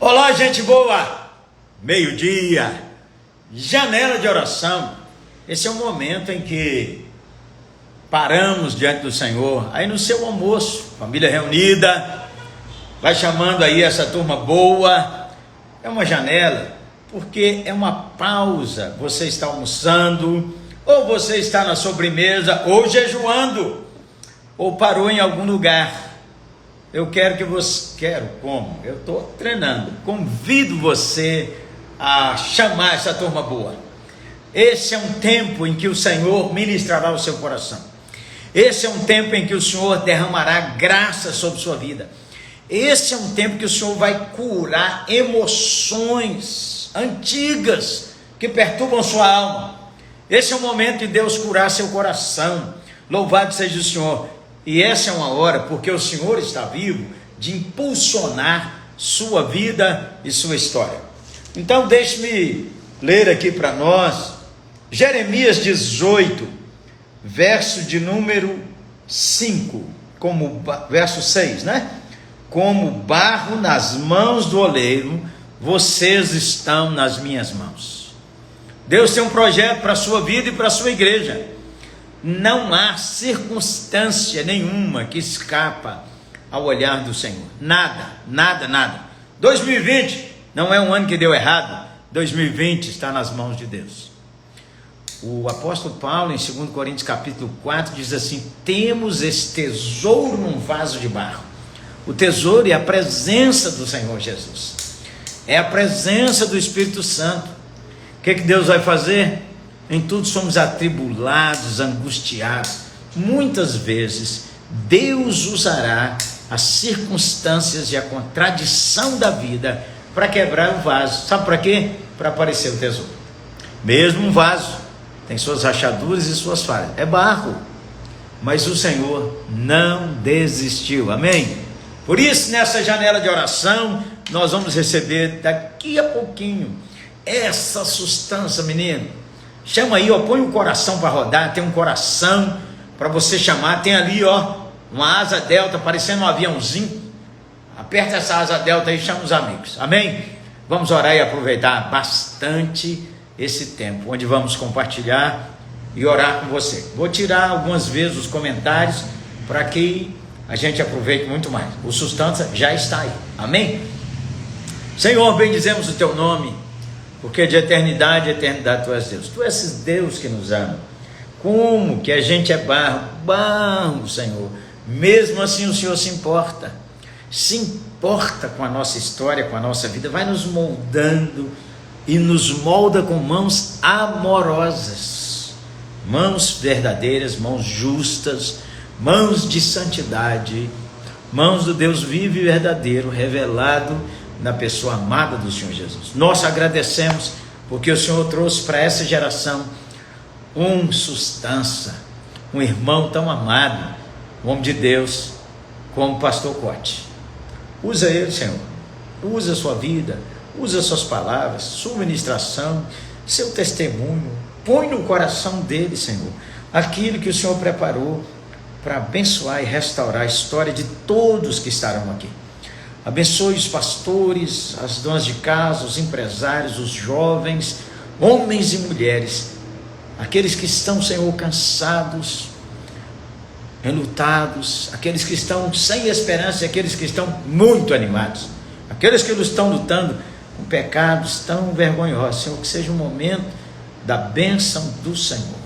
Olá, gente boa! Meio-dia, janela de oração. Esse é o momento em que paramos diante do Senhor. Aí no seu almoço, família reunida, vai chamando aí essa turma boa. É uma janela, porque é uma pausa. Você está almoçando, ou você está na sobremesa, ou jejuando, ou parou em algum lugar. Eu quero que você... Como? Eu estou treinando. Convido você a chamar essa turma boa. Esse é um tempo em que o Senhor ministrará o seu coração. Esse é um tempo em que o Senhor derramará graça sobre sua vida. Esse é um tempo que o Senhor vai curar emoções antigas que perturbam sua alma. Esse é o momento de Deus curar seu coração. Louvado seja o Senhor. E essa é uma hora, porque o Senhor está vivo, de impulsionar sua vida e sua história. Então deixe-me ler aqui para nós, Jeremias 18, verso de número 5, verso 6, né? Como barro nas mãos do oleiro, vocês estão nas minhas mãos. Deus tem um projeto para a sua vida e para a sua igreja. Não há circunstância nenhuma que escapa ao olhar do Senhor. Nada, nada, nada. 2020 não é um ano que deu errado. 2020 está nas mãos de Deus. O apóstolo Paulo, em 2 Coríntios capítulo 4, diz assim: temos esse tesouro num vaso de barro. O tesouro é a presença do Senhor Jesus. É a presença do Espírito Santo. O que Deus vai fazer? Em tudo somos atribulados, angustiados. Muitas vezes Deus usará as circunstâncias e a contradição da vida para quebrar o vaso. Sabe para quê? Para aparecer o tesouro. Mesmo um vaso tem suas rachaduras e suas falhas. É barro. Mas o Senhor não desistiu. Amém? Por isso, nessa janela de oração, nós vamos receber daqui a pouquinho essa sustância, menino. Chama aí, ó, põe um coração para rodar, tem um coração para você chamar, tem ali, ó, uma asa delta, parecendo um aviãozinho. Aperta essa asa delta aí e chama os amigos, amém? Vamos orar e aproveitar bastante esse tempo, onde vamos compartilhar e orar com você. Vou tirar algumas vezes os comentários, para que a gente aproveite muito mais. O sustância já está aí, amém? Senhor, bendizemos o teu nome, porque de eternidade a eternidade tu és Deus. Tu és esse Deus que nos ama. Como que a gente é barro, Senhor. Mesmo assim o Senhor se importa com a nossa história, com a nossa vida, vai nos moldando e nos molda com mãos amorosas, mãos verdadeiras, mãos justas, mãos de santidade, mãos do Deus vivo e verdadeiro, revelado na pessoa amada do Senhor Jesus. Nós agradecemos porque o Senhor trouxe para essa geração um sustância, um irmão tão amado, um homem de Deus, como o pastor Cote. Usa ele, Senhor. Usa a sua vida, usa as suas palavras, sua ministração, seu testemunho. Põe no coração dele, Senhor, aquilo que o Senhor preparou para abençoar e restaurar a história de todos que estarão aqui. Abençoe os pastores, as donas de casa, os empresários, os jovens, homens e mulheres, aqueles que estão, Senhor, cansados, enlutados, aqueles que estão sem esperança e aqueles que estão muito animados, aqueles que estão lutando com pecados tão vergonhosos. Senhor, que seja um momento da bênção do Senhor,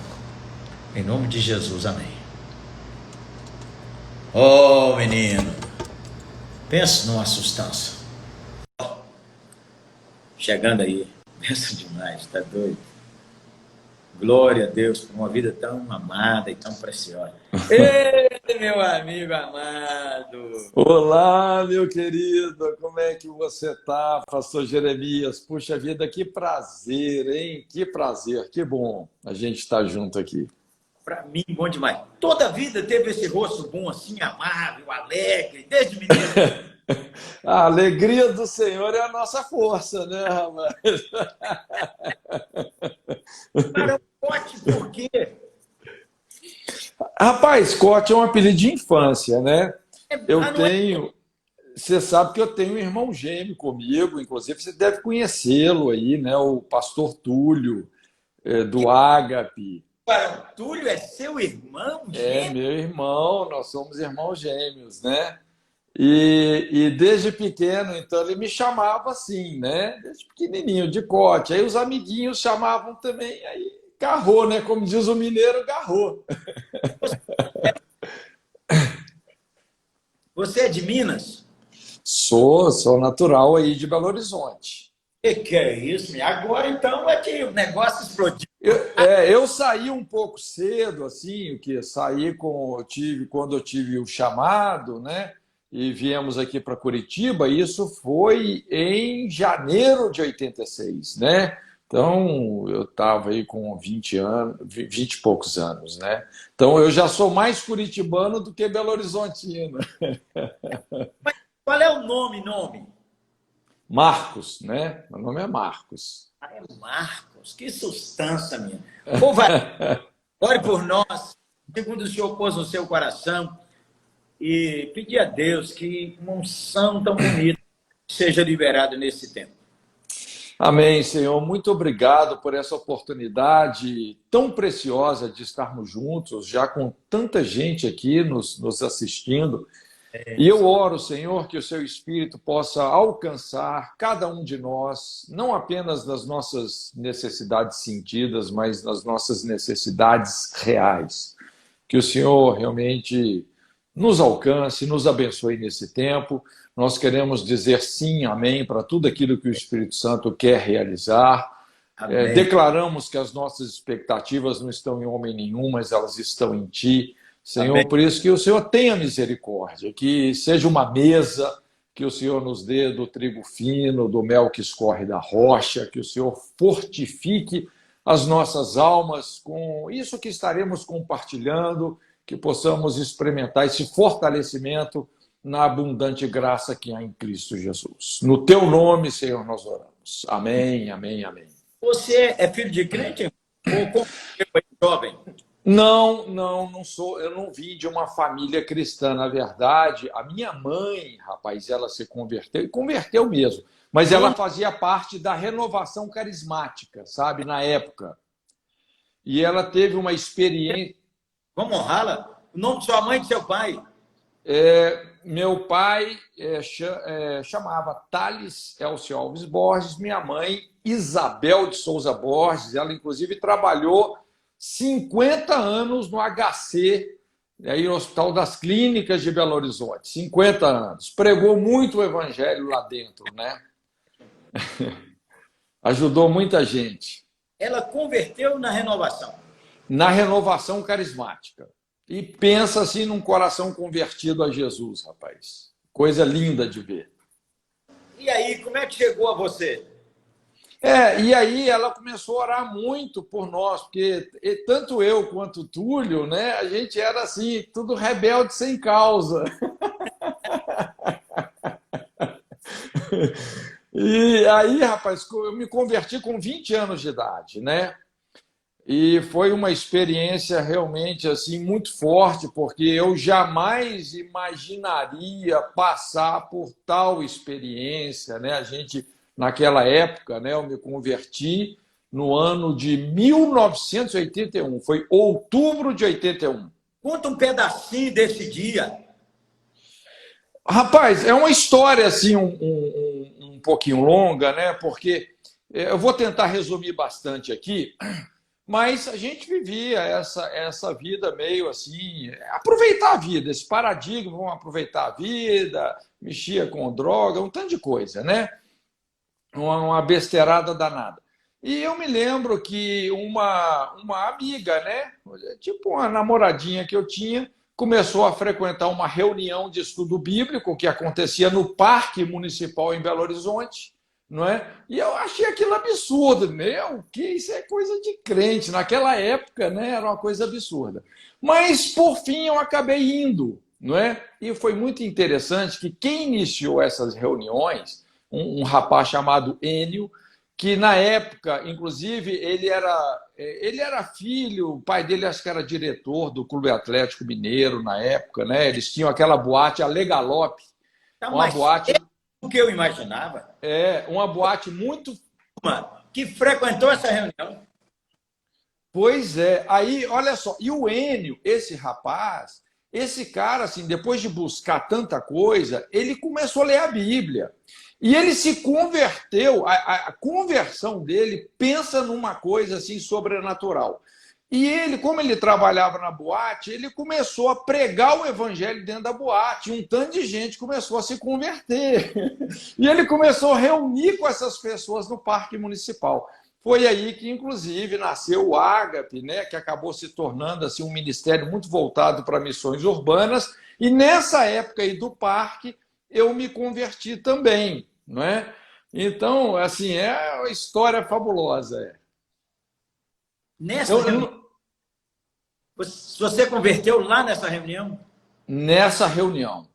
em nome de Jesus, amém. Oh, menino, pensa numa sustância. Chegando aí, pensa demais, tá doido? Glória a Deus por uma vida tão amada e tão preciosa. Ei, meu amigo amado! Olá, meu querido, como é que você tá, pastor Jeremias? Puxa vida, que prazer, hein? Que prazer, que bom a gente estar junto aqui. Para mim, bom demais. Toda a vida teve esse rosto bom, assim, amável, alegre, desde menino. A alegria do Senhor é a nossa força, né, rapaz? Para o Cote, por quê? Rapaz, Cote é um apelido de infância, né? Eu tenho... você sabe que eu tenho um irmão gêmeo comigo, inclusive você deve conhecê-lo aí, né? O pastor Túlio, do Ágape. Para o Túlio é seu irmão, É gente? meu irmão, nós somos irmãos gêmeos, né? E desde pequeno, então, ele me chamava assim, né? Desde pequenininho, de cote. Aí os amiguinhos chamavam também, aí garrou, né? Como diz o mineiro, garrou. Você é de Minas? Sou natural aí de Belo Horizonte. Que é isso? Agora então é que o negócio explodiu. Eu saí um pouco cedo, assim, o que saí quando eu tive o chamado, né? E viemos aqui para Curitiba. Isso foi em janeiro de 86, né? Então eu estava aí com 20 anos, 20 e poucos anos, né? Então eu já sou mais curitibano do que Belo Horizontino. Mas qual é o nome? Marcos, né? Meu nome é Marcos. Ah, é Marcos, que sustância, minha. Povo, ore por nós, segundo o Senhor pôs no seu coração, e pedir a Deus que uma unção tão bonita seja liberada nesse tempo. Amém, Senhor. Muito obrigado por essa oportunidade tão preciosa de estarmos juntos, já com tanta gente aqui nos assistindo. E eu oro, Senhor, que o Seu Espírito possa alcançar cada um de nós, não apenas nas nossas necessidades sentidas, mas nas nossas necessidades reais. Que o Senhor realmente nos alcance, nos abençoe nesse tempo. Nós queremos dizer sim, amém, para tudo aquilo que o Espírito Santo quer realizar. Amém. Declaramos que as nossas expectativas não estão em homem nenhum, mas elas estão em Ti. Senhor, Amém. por isso que o Senhor tenha misericórdia, que seja uma mesa, que o Senhor nos dê do trigo fino, do mel que escorre da rocha, que o Senhor fortifique as nossas almas com isso que estaremos compartilhando, que possamos experimentar esse fortalecimento na abundante graça que há em Cristo Jesus. No Teu nome, Senhor, nós oramos. Amém, amém, amém. Você é filho de crente ou como eu, jovem? Não sou. Eu não vim de uma família cristã, na verdade. A minha mãe, rapaz, ela se converteu e converteu mesmo. Mas ela fazia parte da renovação carismática, sabe, na época. E ela teve uma experiência. Vamos honrá-la? O nome de sua mãe e de seu pai? Meu pai chamava Thales Elcio Alves Borges, minha mãe Isabel de Souza Borges. Ela, inclusive, trabalhou 50 anos no HC, aí no Hospital das Clínicas de Belo Horizonte. 50 anos. Pregou muito o evangelho lá dentro, né? Ajudou muita gente. Ela converteu na renovação. Na renovação carismática. E pensa assim num coração convertido a Jesus, rapaz. Coisa linda de ver. E aí, como é que chegou a você? E aí ela começou a orar muito por nós, porque tanto eu quanto o Túlio, né, a gente era assim, tudo rebelde sem causa. E aí, rapaz, eu me converti com 20 anos de idade, né? E foi uma experiência realmente assim muito forte, porque eu jamais imaginaria passar por tal experiência, né? A gente naquela época, né, eu me converti no ano de 1981, foi outubro de 81. Conta um pedacinho desse dia. Rapaz, é uma história assim um pouquinho longa, né? Porque eu vou tentar resumir bastante aqui. Mas a gente vivia essa vida meio assim, aproveitar a vida, esse paradigma, vamos aproveitar a vida, mexia com droga, um tanto de coisa, né? Uma besteirada danada. E eu me lembro que uma amiga, né? Tipo uma namoradinha que eu tinha, começou a frequentar uma reunião de estudo bíblico que acontecia no Parque Municipal em Belo Horizonte. Não é? E eu achei aquilo absurdo, que isso é coisa de crente. Naquela época, né, era uma coisa absurda. Mas, por fim, eu acabei indo, não é? E foi muito interessante que quem iniciou essas reuniões, um rapaz chamado Enio, que na época, inclusive, ele era filho, o pai dele acho que era diretor do Clube Atlético Mineiro na época, né? Eles tinham aquela boate, a Legalope, Tá uma mais boate, do que eu imaginava. uma boate muito. Que frequentou essa reunião. Pois é, aí, olha só, e o Enio, esse rapaz, esse cara, assim, depois de buscar tanta coisa, ele começou a ler a Bíblia. E ele se converteu, a conversão dele pensa numa coisa assim sobrenatural. E ele, como ele trabalhava na boate, ele começou a pregar o evangelho dentro da boate. Um tanto de gente começou a se converter. E ele começou a reunir com essas pessoas no Parque Municipal. Foi aí que, inclusive, nasceu o Ágape, né, que acabou se tornando assim, um ministério muito voltado para missões urbanas. E nessa época aí do parque, eu me converti também, não é? Então, assim, é uma história fabulosa. Nessa reunião, você converteu lá nessa reunião? Nessa reunião,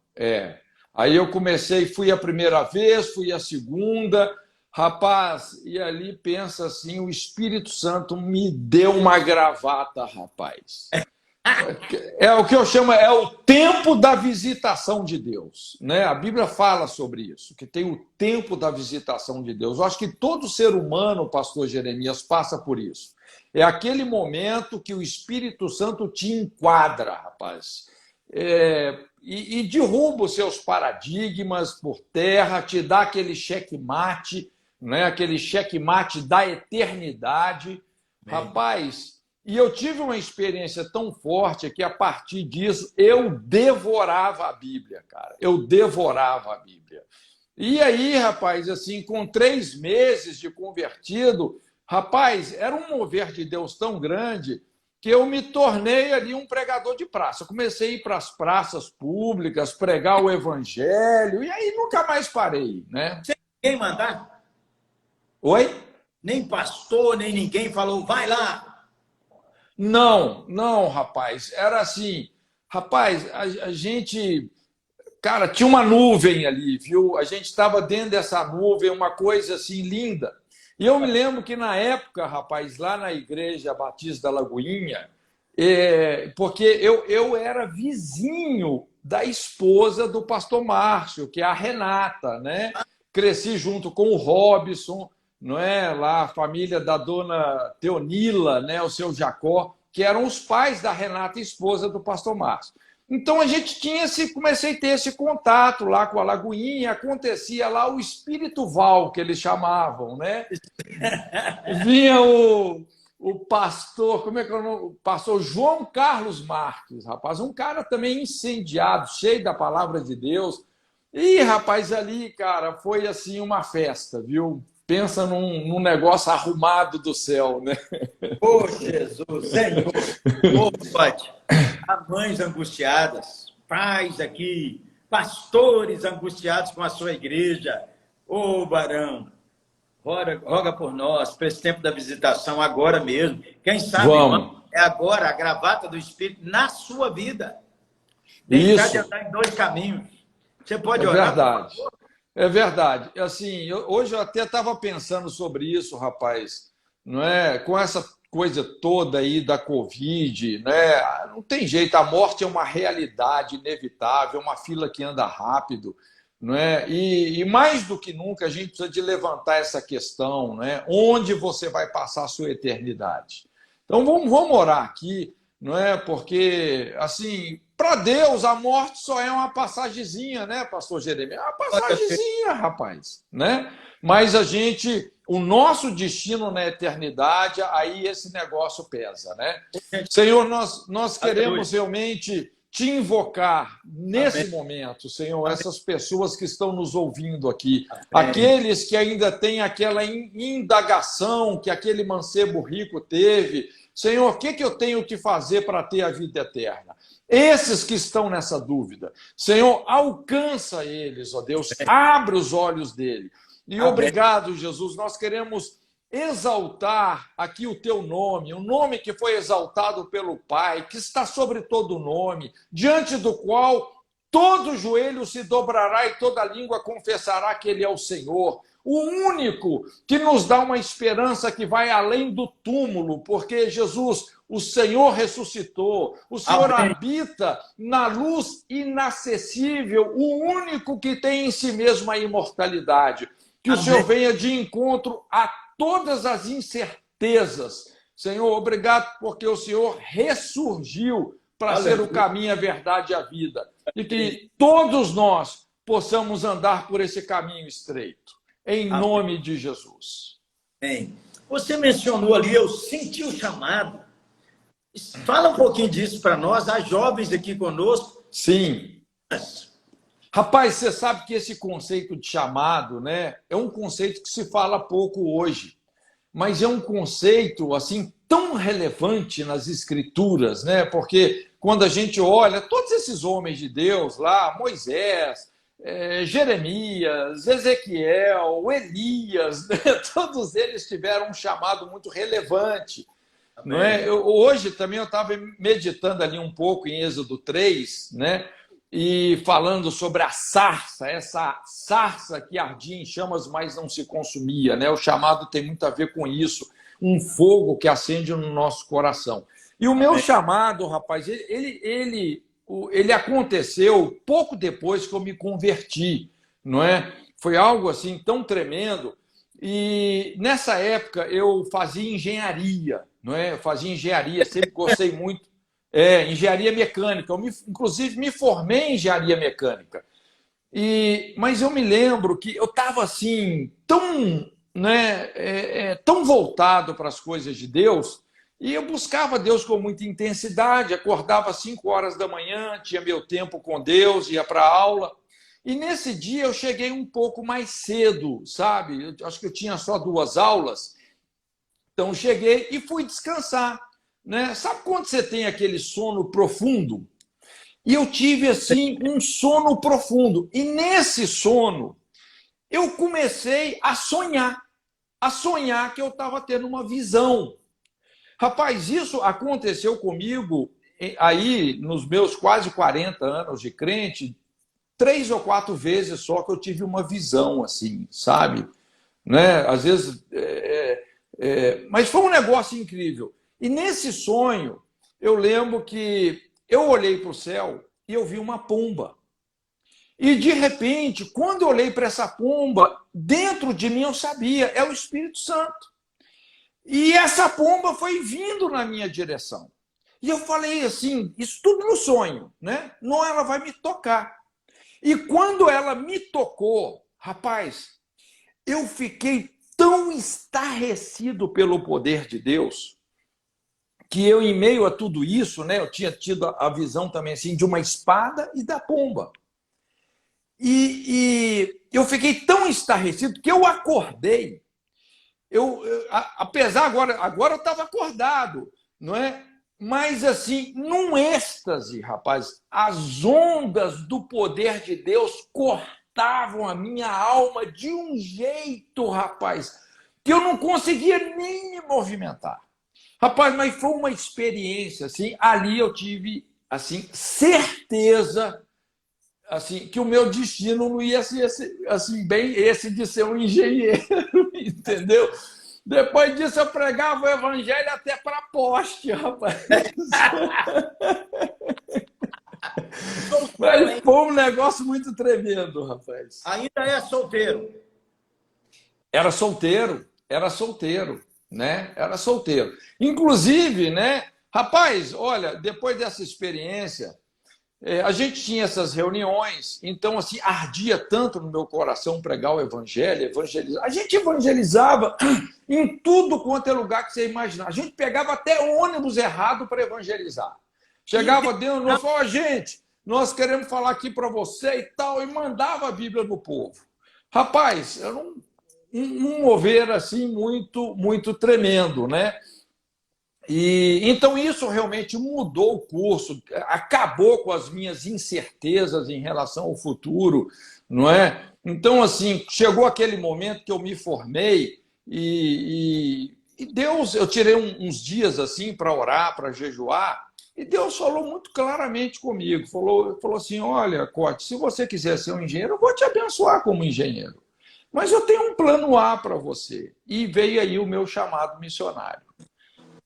Aí eu comecei, fui a primeira vez, fui a segunda. Rapaz, e ali pensa assim, o Espírito Santo me deu uma gravata, rapaz. É o que eu chamo, é o tempo da visitação de Deus, né? A Bíblia fala sobre isso, que tem o tempo da visitação de Deus. Eu acho que todo ser humano, pastor Jeremias, passa por isso. É aquele momento que o Espírito Santo te enquadra, rapaz. E derruba os seus paradigmas por terra, te dá aquele checkmate, né? Aquele checkmate da eternidade. Bem. Rapaz, e eu tive uma experiência tão forte que, a partir disso, eu devorava a Bíblia, cara. Eu devorava a Bíblia. E aí, rapaz, assim, com 3 meses de convertido, rapaz, era um mover de Deus tão grande que eu me tornei ali um pregador de praça. Eu comecei a ir para as praças públicas, pregar o evangelho, e aí nunca mais parei, né? Sem ninguém mandar? Oi? Nem pastor, nem ninguém falou, vai lá. Não, não, rapaz. Era assim, rapaz, a gente, cara, tinha uma nuvem ali, viu? A gente estava dentro dessa nuvem, uma coisa assim linda. E eu me lembro que na época, rapaz, lá na Igreja Batista da Lagoinha, porque eu era vizinho da esposa do pastor Márcio, que é a Renata, né? Cresci junto com o Robson, não é? Lá a família da dona Teonila, né? O seu Jacó, que eram os pais da Renata, esposa do pastor Márcio. Então a gente comecei a ter esse contato lá com a Lagoinha, acontecia lá o Espírito Val, que eles chamavam, né? Vinha o pastor, como é que é o nome? O pastor João Carlos Marques, rapaz, um cara também incendiado, cheio da palavra de Deus. E, rapaz, ali, cara, foi assim uma festa, viu? Pensa num negócio arrumado do céu, né? Ô, Jesus, Senhor, ô, Pode. Há mães angustiadas, pais aqui, pastores angustiados com a sua igreja. Ô, Barão, roga por nós, para esse tempo da visitação, agora mesmo. Quem sabe, irmão, é agora a gravata do Espírito na sua vida. Deixar de andar em 2 caminhos. Você pode orar? Verdade. É verdade. Assim, hoje eu até estava pensando sobre isso, rapaz. Não é? Com essa coisa toda aí da Covid, né? Não tem jeito, a morte é uma realidade inevitável, uma fila que anda rápido, não é? E mais do que nunca a gente precisa de levantar essa questão, né? Onde você vai passar a sua eternidade? Então vamos orar aqui, não é? Porque assim, para Deus a morte só é uma passagemzinha, né, pastor Jeremias? É uma passagemzinha, rapaz, né? Mas o nosso destino na eternidade, aí esse negócio pesa, né? Senhor, nós queremos realmente te invocar nesse momento, Senhor, essas pessoas que estão nos ouvindo aqui, aqueles que ainda têm aquela indagação que aquele mancebo rico teve. Senhor, o que eu tenho que fazer para ter a vida eterna? Esses que estão nessa dúvida, Senhor, alcança eles, ó Deus, abre os olhos dele. E obrigado, Jesus, nós queremos exaltar aqui o teu nome, o nome que foi exaltado pelo Pai, que está sobre todo nome, diante do qual todo joelho se dobrará e toda língua confessará que ele é o Senhor. o único que nos dá uma esperança que vai além do túmulo, porque Jesus, o Senhor ressuscitou, o Senhor Amém. habita na luz inacessível, o único que tem em si mesmo a imortalidade. Que o Amém. Senhor venha de encontro a todas as incertezas. Senhor, obrigado porque o Senhor ressurgiu para ser o caminho, a verdade e a vida. E que todos nós possamos andar por esse caminho estreito. Em nome de Jesus. Amém. Você mencionou ali, eu senti o chamado. Fala um pouquinho disso para nós, as jovens aqui conosco. Sim. Rapaz, você sabe que esse conceito de chamado, né, é um conceito que se fala pouco hoje, mas é um conceito assim tão relevante nas escrituras, né? Porque quando a gente olha todos esses homens de Deus lá, Moisés, Jeremias, Ezequiel, Elias, né? Todos eles tiveram um chamado muito relevante. Não é? Hoje também eu estava meditando ali um pouco em Êxodo 3, né? E falando sobre a sarça, essa sarça que ardia em chamas, mas não se consumia, né? O chamado tem muito a ver com isso, um fogo que acende no nosso coração. E o meu chamado, rapaz, ele aconteceu pouco depois que eu me converti, não é? Foi algo assim tão tremendo. E nessa época eu fazia engenharia, não é? Eu fazia engenharia, sempre gostei muito. Engenharia mecânica. Inclusive, me formei em engenharia mecânica. Mas eu me lembro que eu estava assim, tão, né, tão voltado para as coisas de Deus, e eu buscava Deus com muita intensidade, acordava às 5 horas da manhã, tinha meu tempo com Deus, ia para a aula. E nesse dia eu cheguei um pouco mais cedo, sabe? Eu acho que eu tinha só 2 aulas. Então cheguei e fui descansar. Né? Sabe quando você tem aquele sono profundo? E eu tive assim um sono profundo. E nesse sono eu comecei a sonhar que eu estava tendo uma visão. Rapaz, isso aconteceu comigo aí nos meus quase 40 anos de crente, 3 ou 4 vezes só que eu tive uma visão assim, sabe? Né? Às vezes, mas foi um negócio incrível. E nesse sonho, eu lembro que eu olhei para o céu e eu vi uma pomba. E, de repente, quando eu olhei para essa pomba, dentro de mim eu sabia, é o Espírito Santo. E essa pomba foi vindo na minha direção. E eu falei assim, isso tudo no sonho, né? Não, ela vai me tocar. E quando ela me tocou, rapaz, eu fiquei tão estarrecido pelo poder de Deus, que eu, em meio a tudo isso, né, eu tinha tido a visão também assim de uma espada e da pomba. E eu fiquei tão estarrecido que eu acordei. Apesar agora eu estava acordado, não é? Mas assim, num êxtase, rapaz, as ondas do poder de Deus cortavam a minha alma de um jeito, rapaz, que eu não conseguia nem me movimentar. Rapaz, mas foi uma experiência, assim, ali eu tive, assim, certeza, assim, que o meu destino não ia ser, assim, bem esse de ser um engenheiro, entendeu? Depois disso eu pregava o evangelho até para poste, rapaz. Mas foi um negócio muito tremendo, rapaz. Ainda é solteiro? Era solteiro, né? Era solteiro. Inclusive, né? Rapaz, olha, depois dessa experiência, a gente tinha essas reuniões, então, assim, ardia tanto no meu coração pregar o evangelho, evangelizar. A gente evangelizava em tudo quanto é lugar que você imaginar. A gente pegava até ônibus errado para evangelizar. Chegava dentro, nós falava, gente, nós queremos falar aqui para você e tal, e mandava a Bíblia no povo. Rapaz, era um mover assim muito, muito tremendo, né? E então isso realmente mudou o curso, acabou com as minhas incertezas em relação ao futuro, não é? Então assim, chegou aquele momento que eu me formei e Deus, eu tirei uns dias assim para orar, para jejuar, e Deus falou muito claramente comigo, falou assim, olha, Cote, se você quiser ser um engenheiro, eu vou te abençoar como engenheiro. Mas eu tenho um plano A para você. E veio aí o meu chamado missionário.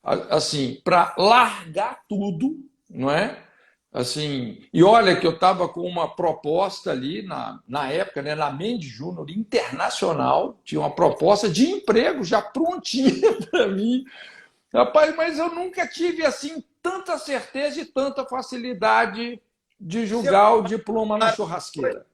Assim, para largar tudo, não é? Assim, e olha que eu estava com uma proposta ali na época, né, na Mendes Júnior Internacional, tinha uma proposta de emprego já prontinha para mim. Rapaz, mas eu nunca tive assim tanta certeza e tanta facilidade de Seus julgar o diploma na pais, churrasqueira.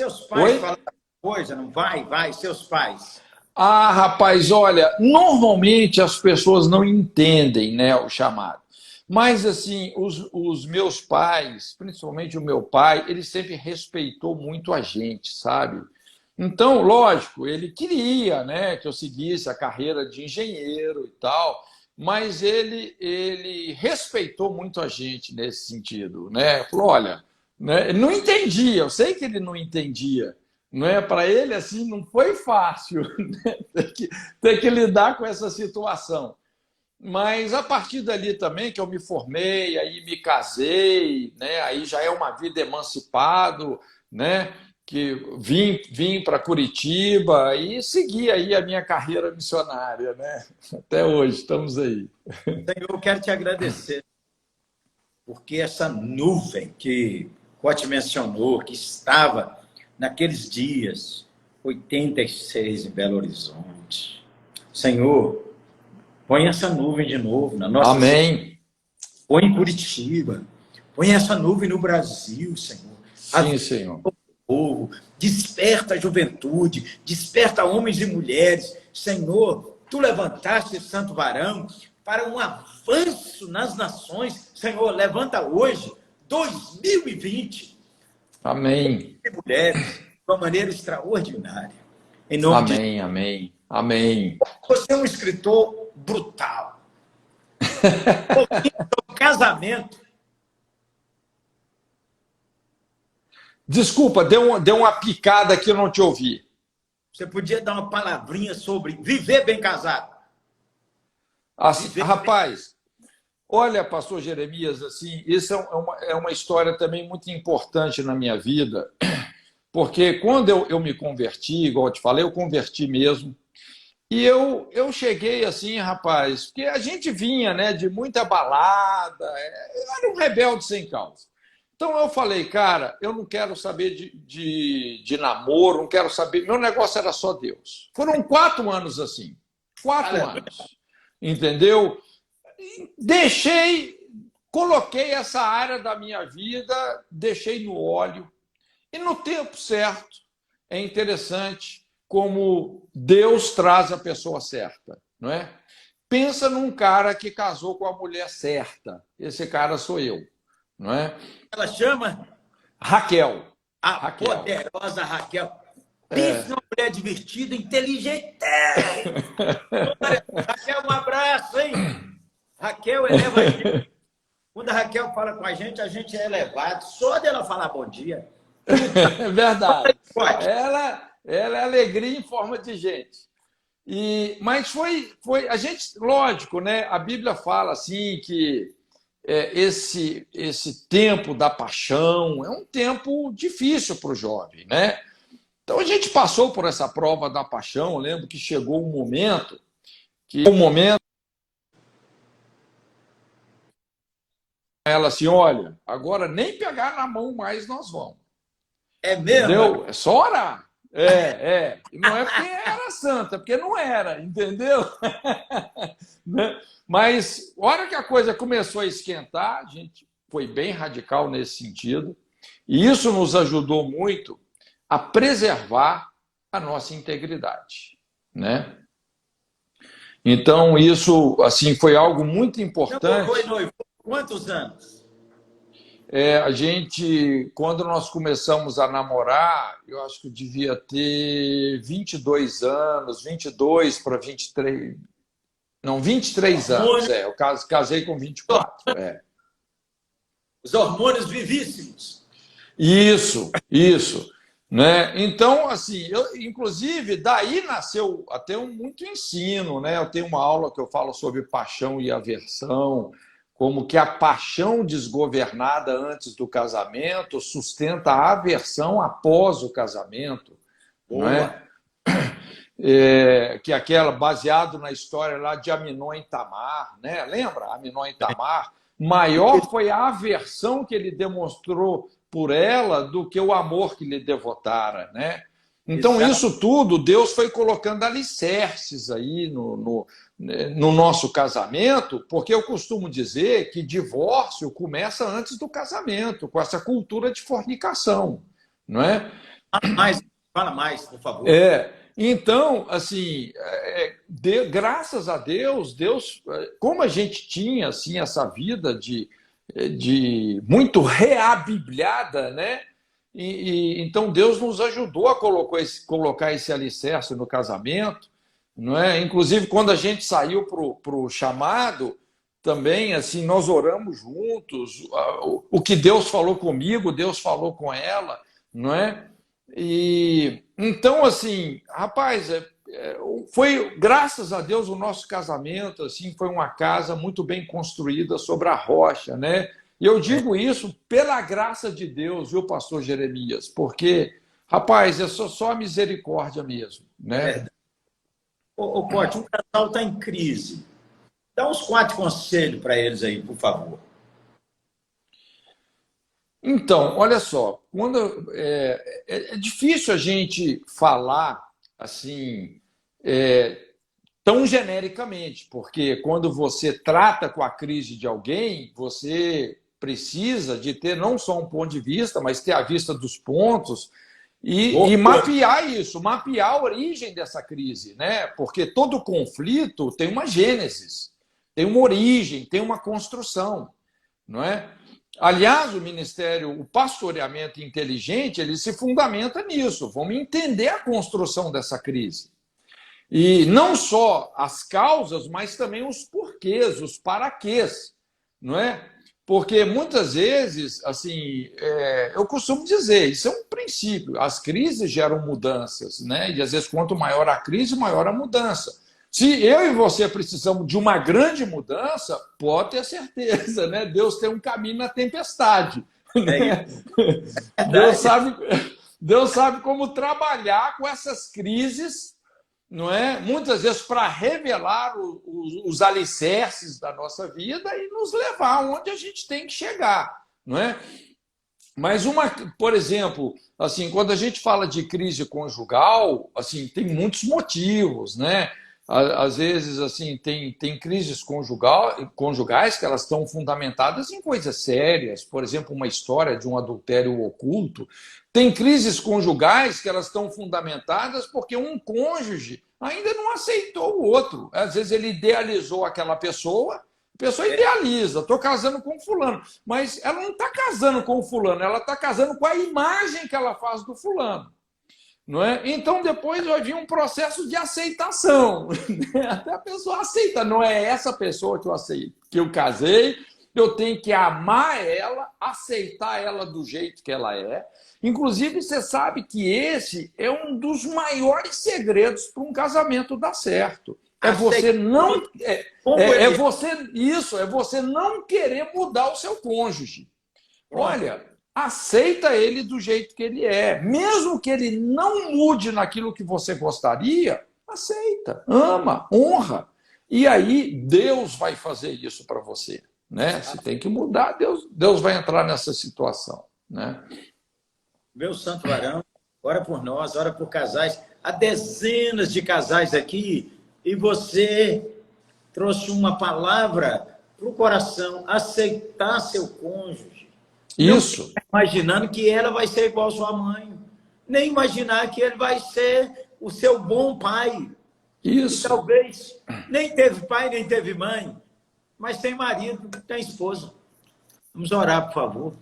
seus pais Oi? falaram coisa, não vai? Vai, seus pais. Ah, rapaz, olha, normalmente as pessoas não entendem, né, o chamado. Mas, assim, os meus pais, principalmente o meu pai, ele sempre respeitou muito a gente, sabe? Então, lógico, ele queria, né, que eu seguisse a carreira de engenheiro e tal, mas ele respeitou muito a gente nesse sentido, né? Falou, olha, né, ele não entendia, eu sei que ele não entendia, não é? Para ele, assim, não foi fácil, né? ter que lidar com essa situação. Mas a partir dali também que eu me formei, aí me casei, né? Aí já é uma vida emancipado, né? Que vim para Curitiba e segui aí a minha carreira missionária, né? Até hoje, estamos aí. Senhor, eu quero te agradecer, porque essa nuvem que Cote mencionou, que estava naqueles dias, 86 em Belo Horizonte. Senhor, põe essa nuvem de novo na nossa cidade, Amém. põe em Curitiba, põe essa nuvem no Brasil, Senhor. Sim, Senhor. Povo, desperta a juventude, desperta homens e mulheres. Senhor, tu levantaste esse santo varão para um avanço nas nações. Senhor, levanta hoje, 2020, Amém. mulheres, de uma maneira extraordinária. Em nome de Amém, amém, amém. você, é um escritor brutal. O casamento, Desculpa, deu uma picada que eu não te ouvi. você podia dar uma palavrinha sobre viver bem casado. Assim, Viver bem. rapaz, olha, pastor Jeremias, assim, isso é uma história também muito importante na minha vida, porque quando eu me converti, igual eu te falei, eu converti mesmo, e eu cheguei assim, rapaz, porque a gente vinha, né, de muita balada, eu era um rebelde sem causa. Então eu falei, cara, eu não quero saber de namoro, não quero saber, meu negócio era só Deus. Foram 4 anos assim, 4 anos, entendeu? Deixei, coloquei essa área da minha vida, deixei no óleo, e no tempo certo, é interessante como Deus traz a pessoa certa, não é? Pensa num cara que casou com a mulher certa. Esse cara sou eu, não é? Ela chama Raquel. a Raquel. poderosa Raquel. Pense numa mulher divertida, inteligente. Raquel, um abraço, hein? Raquel eleva a gente. Quando a Raquel fala com a gente é elevado. Só dela falar bom dia. É verdade. Pode. Ela é alegria em forma de gente. Mas foi a gente, lógico, né? A Bíblia fala assim que esse tempo da paixão é um tempo difícil para o jovem, né? Então a gente passou por essa prova da paixão. Eu lembro que chegou um momento ela assim, olha, agora nem pegar na mão mais nós vamos. É mesmo? Entendeu? É só orar. E não é porque era santa, porque não era, entendeu? Né? Mas, a hora que a coisa começou a esquentar, a gente foi bem radical nesse sentido, e isso nos ajudou muito a preservar a nossa integridade, né? Então, isso assim foi algo muito importante. Foi noivo. Quantos anos? A gente, quando nós começamos a namorar, eu acho que eu devia ter 22 anos, 22 para 23, não, 23 anos, eu casei com 24. Os hormônios vivíssimos. Isso, né? Então, assim, inclusive, daí nasceu até muito ensino, né? Eu tenho uma aula que eu falo sobre paixão e aversão, como que a paixão desgovernada antes do casamento sustenta a aversão após o casamento, não é? que é aquela baseado na história lá de Aminon e Tamar, né? Lembra? Aminon e Tamar. Maior foi a aversão que ele demonstrou por ela do que o amor que lhe devotara, né? Então, isso tudo, Deus foi colocando alicerces aí no nosso casamento, porque eu costumo dizer que divórcio começa antes do casamento, com essa cultura de fornicação, não é? Fala mais, por favor. Então, assim, graças a Deus, como a gente tinha assim essa vida de muito reabibliada, né? Então Deus nos ajudou a colocar esse alicerce no casamento, não é? Inclusive quando a gente saiu para o chamado, também assim nós oramos juntos. O que Deus falou comigo, Deus falou com ela, não é? E então assim, rapaz, foi graças a Deus o nosso casamento assim foi uma casa muito bem construída sobre a rocha, né? E eu digo isso pela graça de Deus, viu, pastor Jeremias? Porque, rapaz, é só a misericórdia mesmo, né? Pote, um casal está em crise. Dá uns 4 conselhos para eles aí, por favor. Então, olha só, é difícil a gente falar assim tão genericamente, porque quando você trata com a crise de alguém, você precisa de ter não só um ponto de vista, mas ter a vista dos pontos e mapear isso, mapear a origem dessa crise, né? Porque todo conflito tem uma gênesis, tem uma origem, tem uma construção, não é? Aliás, o pastoreamento inteligente, ele se fundamenta nisso. Vamos entender a construção dessa crise. E não só as causas, mas também os porquês, os paraquês, não é? Porque muitas vezes, assim, eu costumo dizer, isso é um princípio, as crises geram mudanças, né? E às vezes quanto maior a crise, maior a mudança. Se eu e você precisamos de uma grande mudança, pode ter certeza, né? Deus tem um caminho na tempestade. Né? Deus sabe como trabalhar com essas crises, não é? Muitas vezes para revelar os alicerces da nossa vida e nos levar onde a gente tem que chegar, não é? Mas por exemplo, assim, quando a gente fala de crise conjugal, assim, tem muitos motivos, né? Às vezes, assim, tem crises conjugais que elas estão fundamentadas em coisas sérias, por exemplo, uma história de um adultério oculto. Tem crises conjugais que elas estão fundamentadas porque um cônjuge ainda não aceitou o outro. Às vezes ele idealizou aquela pessoa, a pessoa idealiza, estou casando com fulano, mas ela não está casando com o fulano, ela está casando com a imagem que ela faz do fulano. Não é? Então, depois vai vir um processo de aceitação. Até a pessoa aceita, não é essa pessoa que eu aceito, que eu casei, eu tenho que amar ela, aceitar ela do jeito que ela é. Inclusive, você sabe que esse é um dos maiores segredos para um casamento dar certo. É você não. Você não querer mudar o seu cônjuge. Olha. Aceita ele do jeito que ele é. Mesmo que ele não mude naquilo que você gostaria, aceita, ama, honra. E aí Deus vai fazer isso para você. Né? Se tem que mudar, Deus vai entrar nessa situação. Né? Meu santo varão, ora por nós, ora por casais. Há dezenas de casais aqui e você trouxe uma palavra para o coração, aceitar seu cônjuge. Isso. Não imaginando que ela vai ser igual a sua mãe. Nem imaginar que ele vai ser o seu bom pai. Isso. E talvez nem teve pai, nem teve mãe, mas tem marido, tem esposa. Vamos orar, por favor.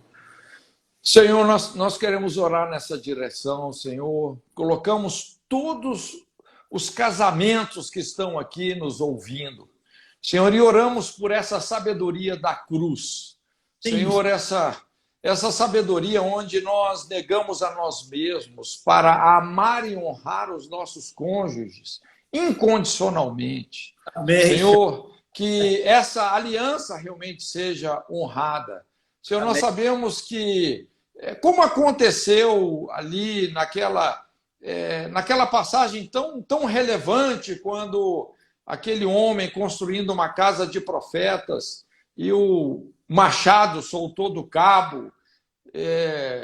Senhor, nós queremos orar nessa direção, Senhor. Colocamos todos os casamentos que estão aqui nos ouvindo. Senhor, e oramos por essa sabedoria da cruz. Sim. Senhor, essa sabedoria onde nós negamos a nós mesmos para amar e honrar os nossos cônjuges incondicionalmente. Amém. Senhor, que essa aliança realmente seja honrada. Senhor, Amém. Nós sabemos que, como aconteceu ali naquela passagem tão relevante, quando aquele homem construindo uma casa de profetas e o machado soltou do cabo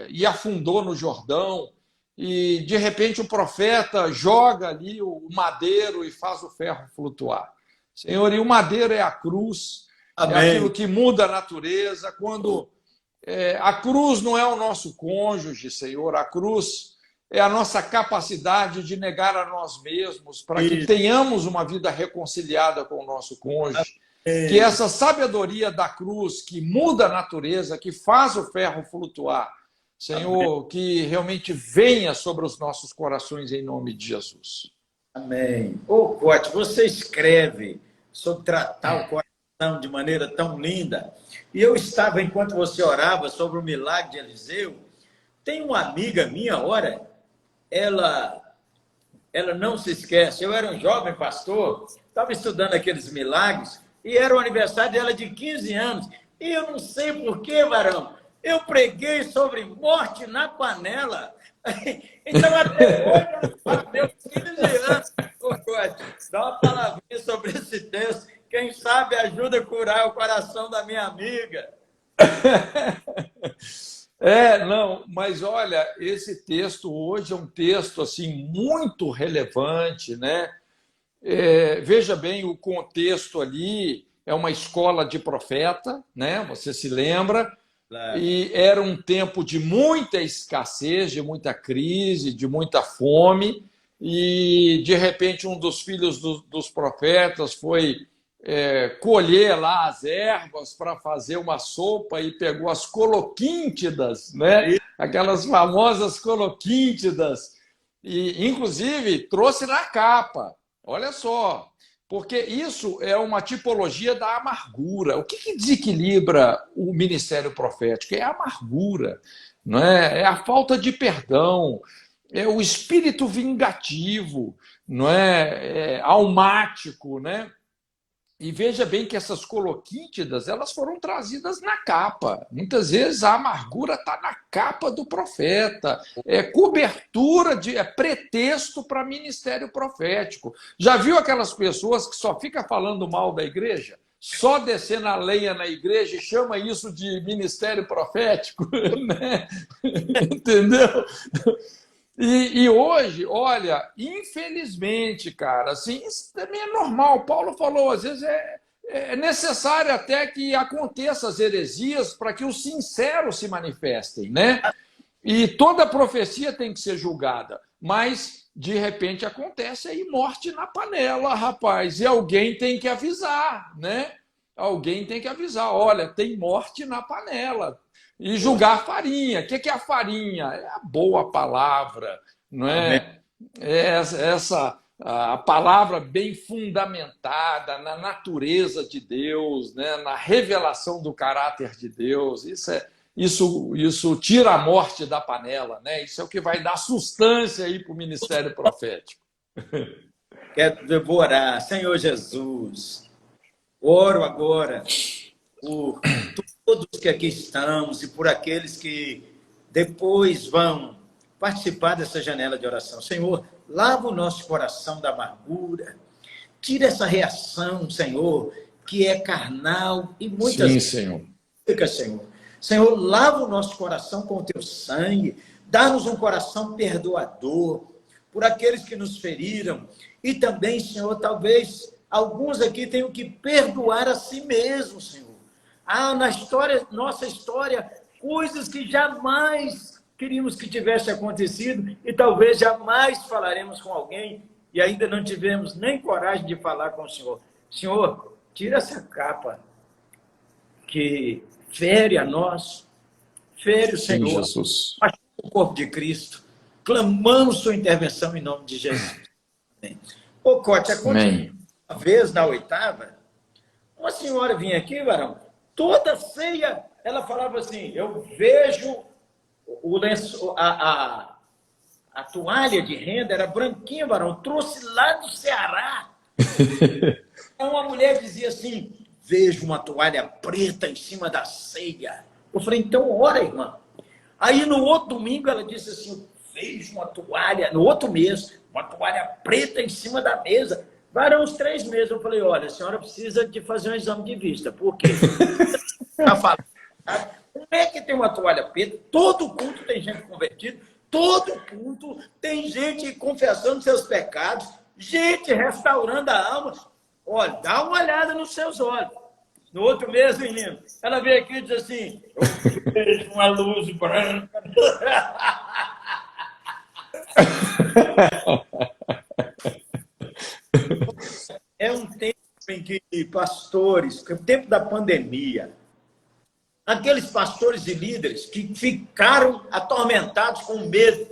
e afundou no Jordão, e de repente o profeta joga ali o madeiro e faz o ferro flutuar. Senhor, e o madeiro é a cruz, Amém. é aquilo que muda a natureza. Quando a cruz não é o nosso cônjuge, Senhor, a cruz é a nossa capacidade de negar a nós mesmos para que tenhamos uma vida reconciliada com o nosso cônjuge. Que essa sabedoria da cruz que muda a natureza, que faz o ferro flutuar, Senhor, amém, que realmente venha sobre os nossos corações em nome de Jesus. Amém. Ô, Cote, você escreve sobre tratar o coração de maneira tão linda. E eu estava, enquanto você orava sobre o milagre de Eliseu, tem uma amiga minha, ora, ela não se esquece. Eu era um jovem pastor, estava estudando aqueles milagres, e era o aniversário dela de 15 anos. E eu não sei por que, varão, eu preguei sobre morte na panela. Então, até hoje, eu meus 15 anos. Dá uma palavrinha sobre esse texto. Quem sabe ajuda a curar o coração da minha amiga. Não, mas olha, esse texto hoje é um texto assim muito relevante, né? Veja bem, o contexto ali é uma escola de profeta, né? Você se lembra? Claro. E era um tempo de muita escassez, de muita crise, de muita fome, e de repente um dos filhos dos profetas foi colher lá as ervas para fazer uma sopa e pegou as coloquíntidas, né? Aquelas famosas coloquíntidas, e inclusive trouxe na capa. Olha só, porque isso é uma tipologia da amargura. O que desequilibra o ministério profético? É a amargura, não é? É a falta de perdão, é o espírito vingativo, não é? Almático, né? E veja bem que essas coloquíntidas, elas foram trazidas na capa. Muitas vezes a amargura está na capa do profeta. É cobertura, é pretexto para ministério profético. Já viu aquelas pessoas que só ficam falando mal da igreja? Só descendo a lenha na igreja e chama isso de ministério profético? Né? Entendeu? E hoje, olha, infelizmente, cara, assim, isso também é normal. Paulo falou, às vezes é necessário até que aconteçam as heresias para que os sinceros se manifestem, né? E toda profecia tem que ser julgada, mas de repente acontece aí morte na panela, rapaz, e alguém tem que avisar, né? Alguém tem que avisar, olha, tem morte na panela. E julgar a farinha. O que é a farinha? É a boa palavra, não é? A palavra bem fundamentada na natureza de Deus, né? Na revelação do caráter de Deus. Isso tira a morte da panela, né? Isso é o que vai dar sustância aí para o ministério profético. Quero devorar, Senhor Jesus, oro agora por todos que aqui estamos e por aqueles que depois vão participar dessa janela de oração. Senhor, lava o nosso coração da amargura, tira essa reação, Senhor, que é carnal e muitas vezes, Senhor. Senhor, lava o nosso coração com o teu sangue, dá-nos um coração perdoador por aqueles que nos feriram e também, Senhor, talvez alguns aqui tenham que perdoar a si mesmos, Senhor. Na nossa história, coisas que jamais queríamos que tivesse acontecido e talvez jamais falaremos com alguém e ainda não tivemos nem coragem de falar com o Senhor. Senhor, tira essa capa que fere a nós, fere o Senhor, Jesus. o corpo de Cristo. Clamamos sua intervenção em nome de Jesus. Ô, Cote, aconteceu uma vez na 8ª, uma senhora vinha aqui, varão, toda ceia, ela falava assim, eu vejo o lenço, a toalha de renda era branquinha, varão, trouxe lá do Ceará. Então uma mulher dizia assim, vejo uma toalha preta em cima da ceia. Eu falei, então ora, irmã. Aí no outro domingo ela disse assim, vejo uma toalha, no outro mês, uma toalha preta em cima da mesa. Varão uns 3 meses. Eu falei, olha, a senhora precisa de fazer um exame de vista. Por quê? Está falando. Como é que tem uma toalha preta? Todo culto tem gente convertida, todo culto tem gente confessando seus pecados, gente restaurando a alma. Olha, dá uma olhada nos seus olhos. No outro mês, menino, ela veio aqui e disse assim, eu vejo uma luz branca. É um tempo em que pastores, o tempo da pandemia, aqueles pastores e líderes que ficaram atormentados com medo.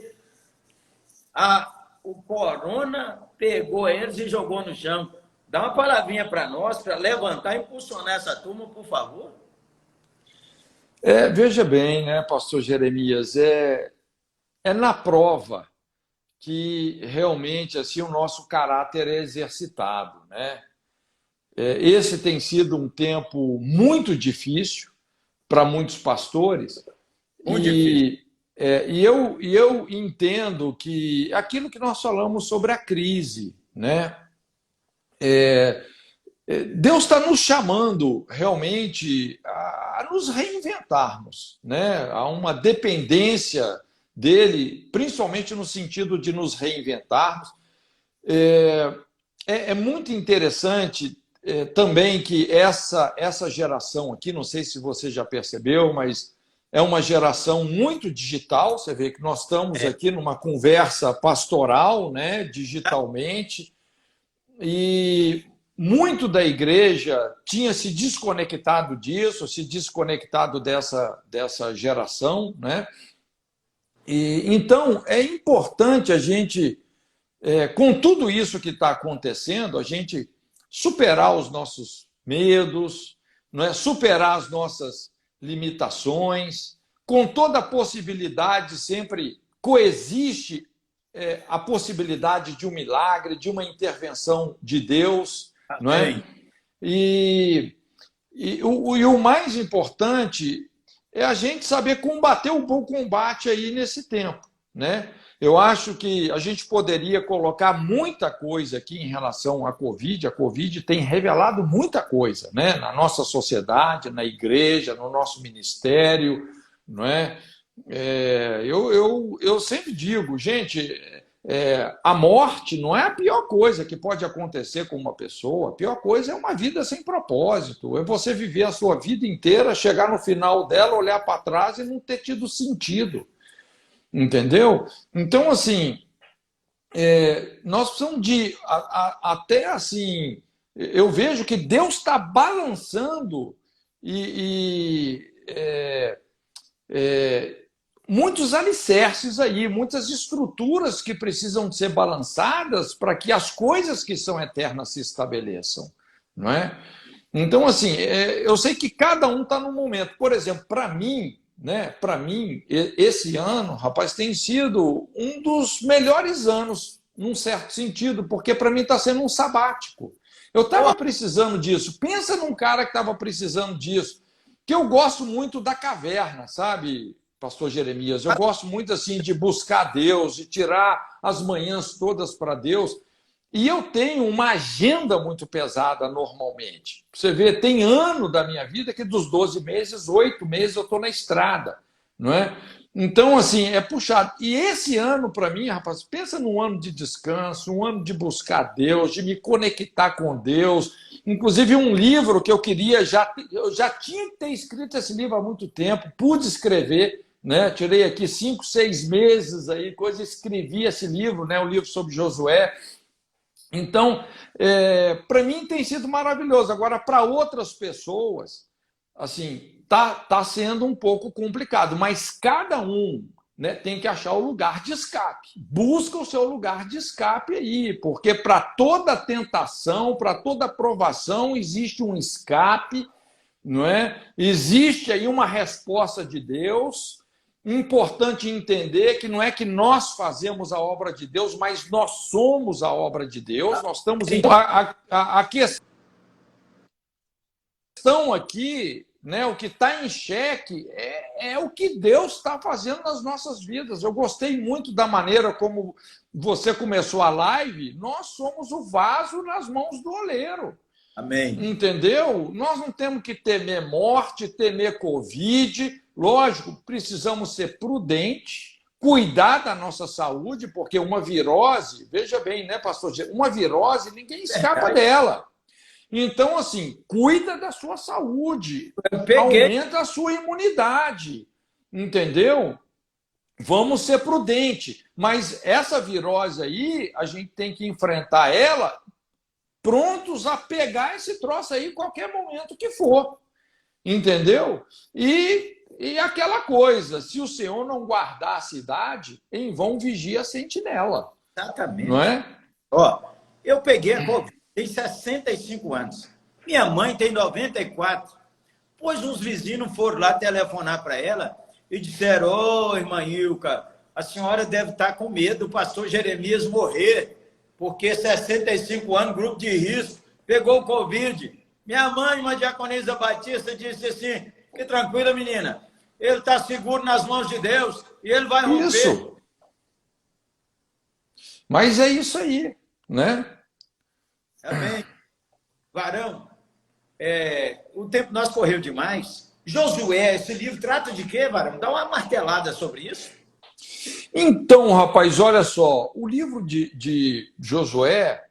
O corona pegou eles e jogou no chão. Dá uma palavrinha para nós, para levantar e impulsionar essa turma, por favor. Veja bem, né, pastor Jeremias, é na prova que realmente assim o nosso caráter é exercitado, né? Esse tem sido um tempo muito difícil para muitos pastores. Muito difícil. E eu entendo que aquilo que nós falamos sobre a crise, né? Deus está nos chamando realmente a nos reinventarmos, né? A uma dependência dele, principalmente no sentido de nos reinventarmos. É muito interessante também que essa geração aqui, não sei se você já percebeu, mas é uma geração muito digital. Você vê que nós estamos aqui numa conversa pastoral, né, digitalmente, e muito da igreja tinha se desconectado disso, se desconectado dessa geração, né? Então, é importante a gente, com tudo isso que está acontecendo, a gente superar os nossos medos, não é? Superar as nossas limitações. Com toda a possibilidade, sempre coexiste a possibilidade de um milagre, de uma intervenção de Deus, não é? E o mais importante é a gente saber combater o bom combate aí nesse tempo, né? Eu acho que a gente poderia colocar muita coisa aqui em relação à Covid. A Covid tem revelado muita coisa, né? Na nossa sociedade, na igreja, no nosso ministério, não é? Eu sempre digo, gente, a morte não é a pior coisa que pode acontecer com uma pessoa. A pior coisa é uma vida sem propósito. É você viver a sua vida inteira, chegar no final dela, olhar para trás e não ter tido sentido. Entendeu? Então, assim, nós precisamos de até assim, eu vejo que Deus está balançando muitos alicerces aí, muitas estruturas que precisam ser balançadas para que as coisas que são eternas se estabeleçam, não é? Então, assim, eu sei que cada um está num momento. Por exemplo, para mim, né? Para mim, esse ano, rapaz, tem sido um dos melhores anos, num certo sentido, porque para mim está sendo um sabático. Eu estava precisando disso. Pensa num cara que estava precisando disso. Que eu gosto muito da caverna, sabe, pastor Jeremias? Eu gosto muito assim de buscar Deus, de tirar as manhãs todas para Deus. E eu tenho uma agenda muito pesada normalmente. Você vê, tem ano da minha vida que dos 12 meses, 8 meses eu estou na estrada, não é? Então, assim, é puxado. E esse ano, para mim, rapaz, pensa num ano de descanso, um ano de buscar Deus, de me conectar com Deus. Inclusive, um livro que eu queria, eu já tinha que ter escrito esse livro há muito tempo, pude escrever, né? Tirei aqui 5, 6 meses aí, escrevi esse livro, né? O livro sobre Josué. Então, para mim tem sido maravilhoso. Agora, para outras pessoas, assim, tá sendo um pouco complicado, mas cada um, né, tem que achar o lugar de escape. Busca o seu lugar de escape aí, porque para toda tentação, para toda provação, existe um escape, não é? Existe aí uma resposta de Deus. Importante entender que não é que nós fazemos a obra de Deus, mas nós somos a obra de Deus. Nós estamos em... A questão aqui né, o que está em xeque é o que Deus está fazendo nas nossas vidas. Eu gostei muito da maneira como você começou a live. Nós somos o vaso nas mãos do oleiro. Amém. Entendeu? Nós não temos que temer morte, temer Covid. Lógico, precisamos ser prudentes, cuidar da nossa saúde, porque uma virose, veja bem, né, pastor? Uma virose, ninguém escapa dela. Então, assim, cuida da sua saúde, aumenta a sua imunidade, entendeu? Vamos ser prudentes, mas essa virose aí, a gente tem que enfrentar ela prontos a pegar esse troço aí em qualquer momento que for, entendeu? E aquela coisa, se o Senhor não guardar a cidade, em vão vigia a sentinela. Exatamente. Não é? Ó, eu peguei a Covid. Tem 65 anos. Minha mãe tem 94. Pois uns vizinhos foram lá telefonar para ela e disseram: ô, irmã Ilka, a senhora deve estar com medo do pastor Jeremias morrer, porque 65 anos, grupo de risco, pegou o Covid. Minha mãe, uma diaconisa batista, disse assim: que tranquila, menina, ele está seguro nas mãos de Deus e ele vai romper. Isso. Mas é isso aí, né? Amém. Varão, o tempo nós correu demais. Josué, esse livro trata de quê, Varão? Dá uma martelada sobre isso. Então, rapaz, olha só, o livro de Josué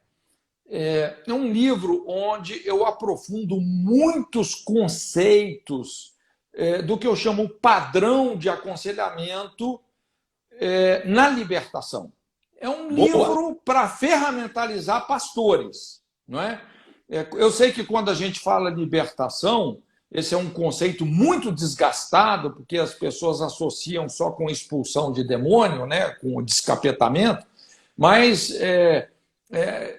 é um livro onde eu aprofundo muitos conceitos do que eu chamo padrão de aconselhamento na libertação. É um livro para ferramentalizar pastores, não é? Eu sei que quando a gente fala libertação, esse é um conceito muito desgastado, porque as pessoas associam só com expulsão de demônio, né? Com descapetamento, mas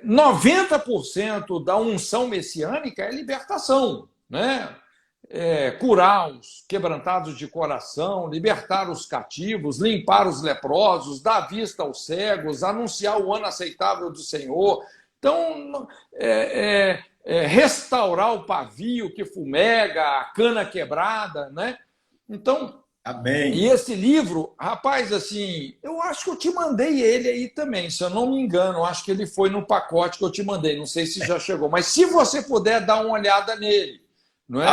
90% da unção messiânica é libertação, né? Curar os quebrantados de coração, libertar os cativos, limpar os leprosos, dar vista aos cegos, anunciar o ano aceitável do Senhor. Então, restaurar o pavio que fumega, a cana quebrada, né? Então, amém. E esse livro, rapaz, assim, eu acho que eu te mandei ele aí também, se eu não me engano, acho que ele foi no pacote que eu te mandei, não sei se já chegou, mas se você puder dar uma olhada nele, não é?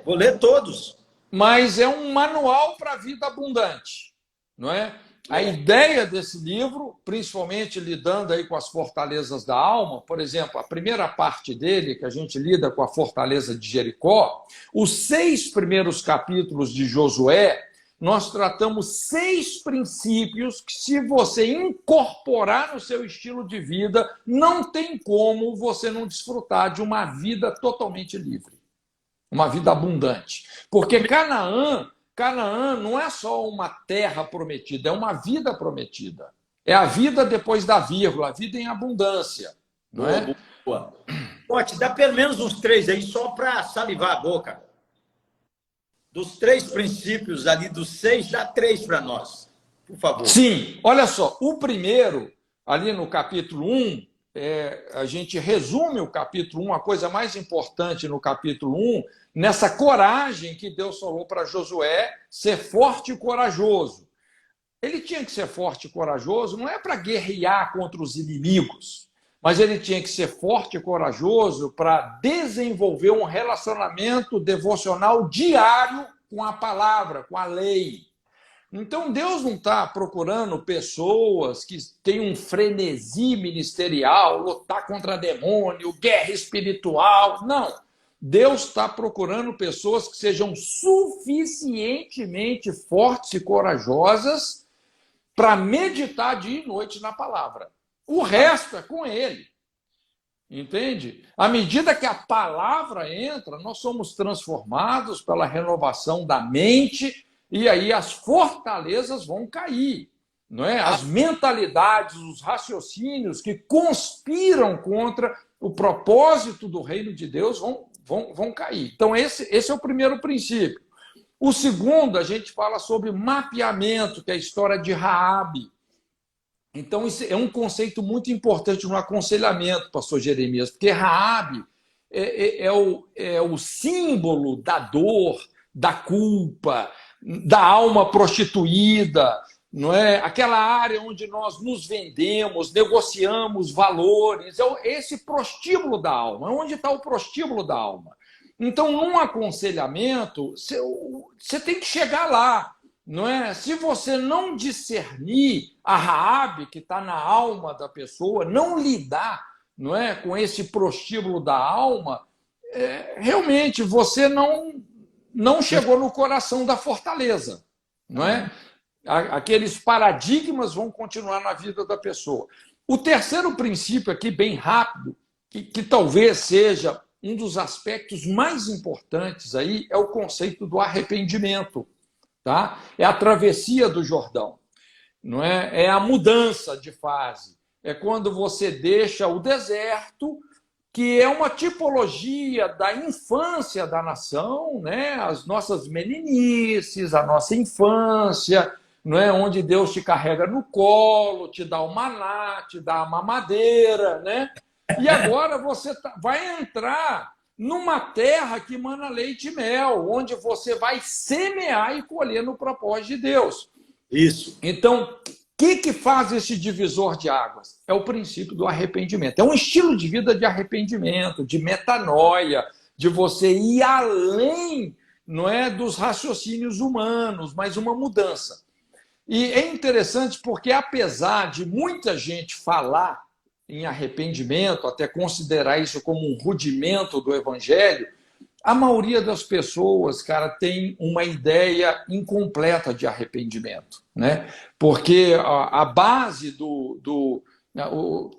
Vou ler todos. Mas é um manual para a vida abundante, não é? A ideia desse livro, principalmente lidando aí com as fortalezas da alma, por exemplo, a primeira parte dele, que a gente lida com a fortaleza de Jericó, os 6 primeiros capítulos de Josué, nós tratamos 6 princípios que, se você incorporar no seu estilo de vida, não tem como você não desfrutar de uma vida totalmente livre, uma vida abundante. Porque Canaã não é só uma terra prometida, é uma vida prometida. É a vida depois da vírgula, a vida em abundância. Não é? Boa. Pode dar pelo menos uns 3 aí, só para salivar a boca. Dos 3 princípios ali, dos 6, dá 3 para nós, por favor. Sim, olha só, o primeiro, ali no capítulo 1, a gente resume o capítulo 1, a coisa mais importante no capítulo 1, nessa coragem que Deus falou para Josué ser forte e corajoso. Ele tinha que ser forte e corajoso, não é para guerrear contra os inimigos, mas ele tinha que ser forte e corajoso para desenvolver um relacionamento devocional diário com a palavra, com a lei. Então, Deus não está procurando pessoas que têm um frenesi ministerial, lutar contra demônio, guerra espiritual. Não. Deus está procurando pessoas que sejam suficientemente fortes e corajosas para meditar dia e noite na palavra. O resto é com ele. Entende? À medida que a palavra entra, nós somos transformados pela renovação da mente. E aí as fortalezas vão cair, não é? As mentalidades, os raciocínios que conspiram contra o propósito do reino de Deus vão cair. Então, esse é o primeiro princípio. O segundo, a gente fala sobre mapeamento, que é a história de Raabe. Então, isso é um conceito muito importante no aconselhamento, pastor Jeremias, porque Raabe é o símbolo da dor, da culpa, da alma prostituída, não é? Aquela área onde nós nos vendemos, negociamos valores, é esse prostíbulo da alma. Onde está o prostíbulo da alma? Então, num aconselhamento, você tem que chegar lá, não é? Se você não discernir a Raabe que está na alma da pessoa, não lidar, não é, com esse prostíbulo da alma, realmente você não chegou no coração da fortaleza, não é? Aqueles paradigmas vão continuar na vida da pessoa. O terceiro princípio aqui, bem rápido, que talvez seja um dos aspectos mais importantes aí, é o conceito do arrependimento, tá? É a travessia do Jordão, não é? É a mudança de fase. É quando você deixa o deserto, que é uma tipologia da infância da nação, né? As nossas meninices, a nossa infância, não é? Onde Deus te carrega no colo, te dá o maná, te dá a mamadeira, né? E agora você vai entrar numa terra que mana leite e mel, onde você vai semear e colher no propósito de Deus. Isso. Então, o que faz esse divisor de águas? É o princípio do arrependimento. É um estilo de vida de arrependimento, de metanoia, de você ir além, não é, dos raciocínios humanos, mas uma mudança. E é interessante porque, apesar de muita gente falar em arrependimento, até considerar isso como um rudimento do evangelho, a maioria das pessoas, cara, tem uma ideia incompleta de arrependimento, né? Porque a base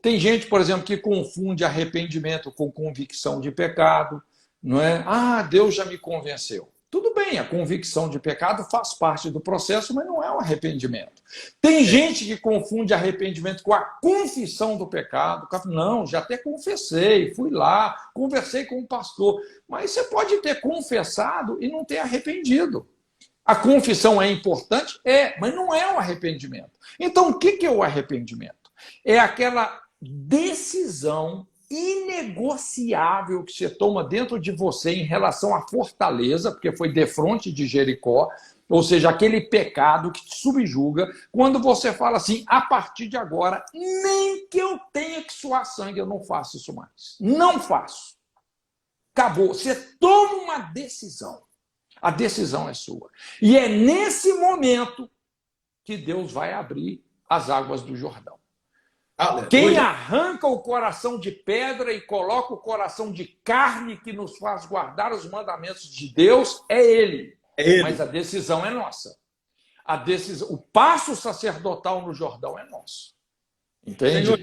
tem gente, por exemplo, que confunde arrependimento com convicção de pecado, não é? Ah, Deus já me convenceu. Tudo bem, a convicção de pecado faz parte do processo, mas não é um arrependimento. Tem gente que confunde arrependimento com a confissão do pecado. Não, já até confessei, fui lá, conversei com o pastor. Mas você pode ter confessado e não ter arrependido. A confissão é importante? É, mas não é o arrependimento. Então, o que é o arrependimento? É aquela decisão inegociável que você toma dentro de você em relação à fortaleza, porque foi defronte de Jericó, ou seja, aquele pecado que te subjuga, quando você fala assim, a partir de agora, nem que eu tenha que suar sangue, eu não faço isso mais. Não faço. Acabou. Você toma uma decisão. A decisão é sua. E é nesse momento que Deus vai abrir as águas do Jordão. Aleluia. Quem arranca o coração de pedra e coloca o coração de carne que nos faz guardar os mandamentos de Deus é Ele. Mas a decisão é nossa. O passo sacerdotal no Jordão é nosso. Entende? Senhor,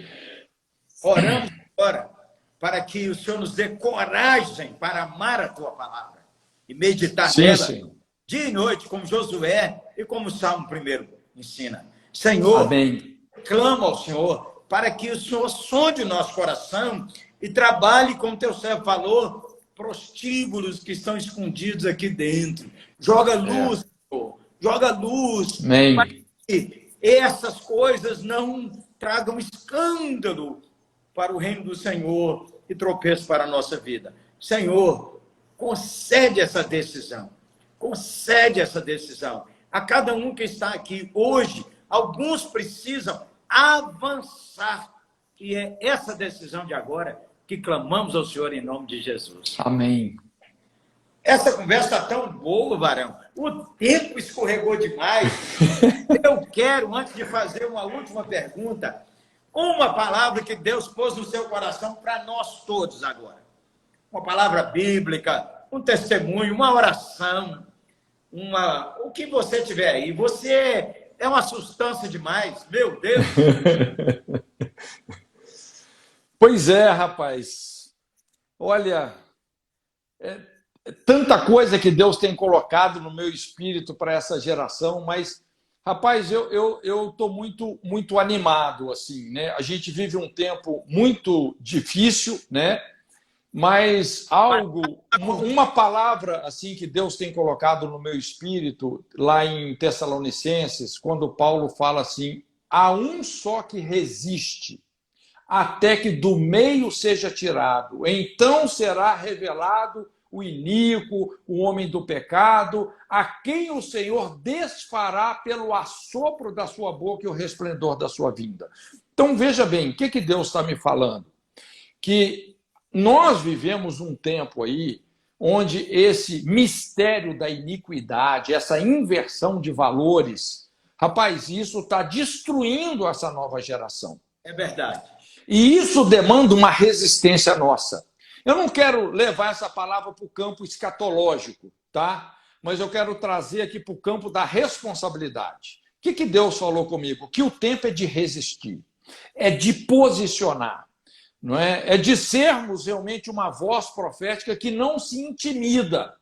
oramos agora para que o Senhor nos dê coragem para amar a Tua palavra e meditar nela dia e noite, como Josué e como o Salmo 1 ensina. Senhor, amém. Clamo ao Senhor para que o Senhor sonde o nosso coração e trabalhe, como teu servo falou, prostíbulos que estão escondidos aqui dentro. Joga luz, Senhor. Joga luz. Amém. Para que essas coisas não tragam escândalo para o reino do Senhor e tropeço para a nossa vida. Senhor, concede essa decisão. Concede essa decisão. A cada um que está aqui hoje, alguns precisam avançar, que é essa decisão de agora que clamamos ao Senhor em nome de Jesus. Amém. Essa conversa está tão boa, Varão. O tempo escorregou demais. Eu quero, antes de fazer uma última pergunta, uma palavra que Deus pôs no seu coração para nós todos agora. Uma palavra bíblica, um testemunho, uma oração, o que você tiver aí. Você é uma substância demais, meu Deus. Pois é, rapaz. Olha, tanta coisa que Deus tem colocado no meu espírito para essa geração, mas, rapaz, eu estou muito animado, assim, né? A gente vive um tempo muito difícil, né? Mas uma palavra assim que Deus tem colocado no meu espírito, lá em Tessalonicenses, quando Paulo fala assim, há um só que resiste até que do meio seja tirado. Então será revelado o iníquo, o homem do pecado, a quem o Senhor desfará pelo assopro da sua boca e o resplendor da sua vinda. Então veja bem, o que Deus está me falando? Que nós vivemos um tempo aí onde esse mistério da iniquidade, essa inversão de valores, rapaz, isso está destruindo essa nova geração. É verdade. E isso demanda uma resistência nossa. Eu não quero levar essa palavra para o campo escatológico, tá? Mas eu quero trazer aqui para o campo da responsabilidade. O que Deus falou comigo? Que o tempo é de resistir, é de posicionar, não é? É de sermos realmente uma voz profética que não se intimida.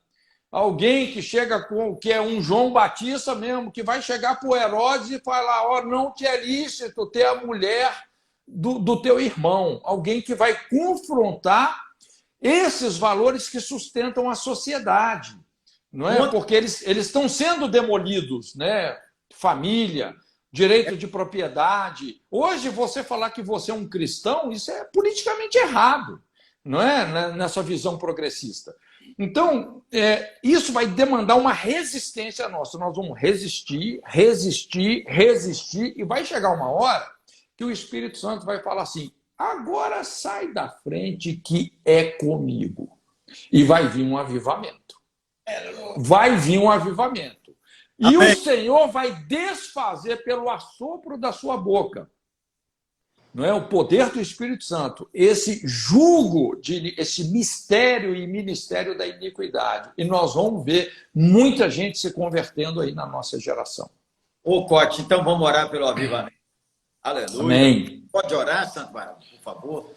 Alguém que chega com, que é um João Batista mesmo, que vai chegar para o Herodes e falar, ó, não te é lícito ter a mulher do teu irmão. Alguém que vai confrontar esses valores que sustentam a sociedade, não é? Porque eles estão sendo demolidos, né? Família, direito de propriedade. Hoje, você falar que você é um cristão, isso é politicamente errado, não é? Nessa visão progressista. Então, isso vai demandar uma resistência nossa. Nós vamos resistir, resistir, resistir, e vai chegar uma hora que o Espírito Santo vai falar assim, agora sai da frente que é comigo. E vai vir um avivamento. Vai vir um avivamento. E Amém. O Senhor vai desfazer pelo assopro da sua boca. Não é o poder do Espírito Santo, esse jugo, esse mistério e ministério da iniquidade. E nós vamos ver muita gente se convertendo aí na nossa geração. Ô, Cote, então vamos orar pelo avivamento. Aleluia. Amém. Pode orar, Santo Barão, por favor.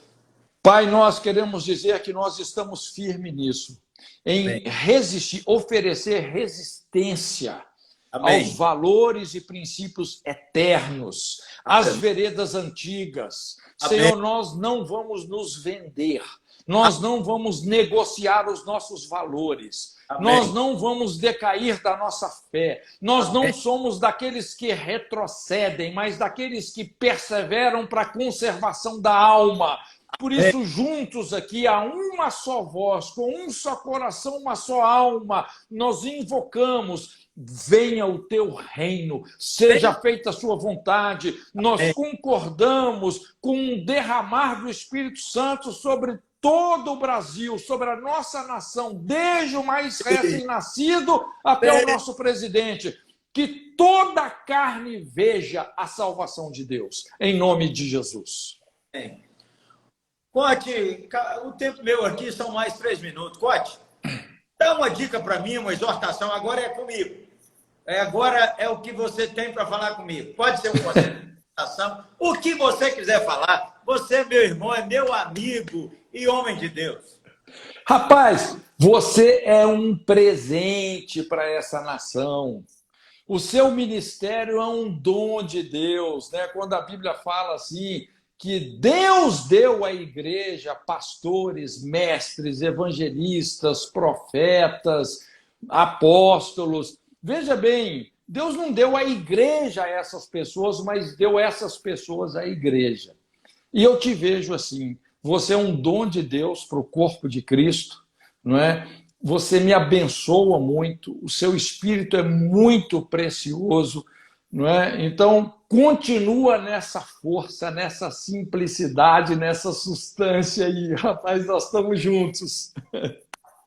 Pai, nós queremos dizer que nós estamos firmes nisso, em resistir, oferecer resistência Amém. Aos valores e princípios eternos, às veredas antigas. Amém. Senhor, nós não vamos nos vender, nós não vamos negociar os nossos valores, Amém. Nós não vamos decair da nossa fé, nós Amém. Não somos daqueles que retrocedem, mas daqueles que perseveram para a conservação da alma. Por isso, juntos aqui, há uma só voz, com um só coração, uma só alma, nós invocamos, venha o teu reino, seja feita a sua vontade. Nós concordamos com um derramar do Espírito Santo sobre todo o Brasil, sobre a nossa nação, desde o mais recém-nascido até o nosso presidente. Que toda a carne veja a salvação de Deus, em nome de Jesus. Cote, o tempo meu aqui são mais 3 minutos. Cote, dá uma dica para mim, uma exortação. Agora é comigo. Agora é o que você tem para falar comigo. Pode ser uma exortação. O que você quiser falar. Você, meu irmão, é meu amigo e homem de Deus. Rapaz, você é um presente para essa nação. O seu ministério é um dom de Deus, né? Quando a Bíblia fala assim, que Deus deu à igreja pastores, mestres, evangelistas, profetas, apóstolos. Veja bem, Deus não deu à igreja a essas pessoas, mas deu essas pessoas à igreja. E eu te vejo assim, você é um dom de Deus para o corpo de Cristo, não é? Você me abençoa muito, o seu espírito é muito precioso, não é? Então, continua nessa força, nessa simplicidade, nessa substância aí. Rapaz, nós estamos juntos.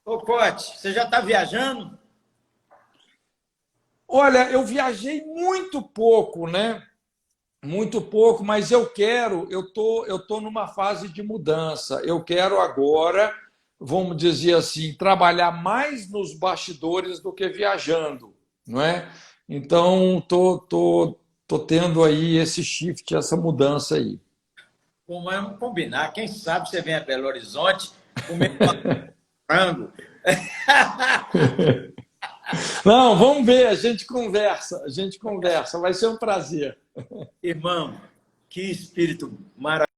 Ô, Cote, você já está viajando? Olha, eu viajei muito pouco, né? Muito pouco, mas eu tô numa fase de mudança. Eu quero agora, vamos dizer assim, trabalhar mais nos bastidores do que viajando, não é? Então, tô tendo aí esse shift, essa mudança aí. Vamos combinar. Quem sabe você vem a Belo Horizonte comer frango. Não, vamos ver, a gente conversa, vai ser um prazer. Irmão, que espírito maravilhoso.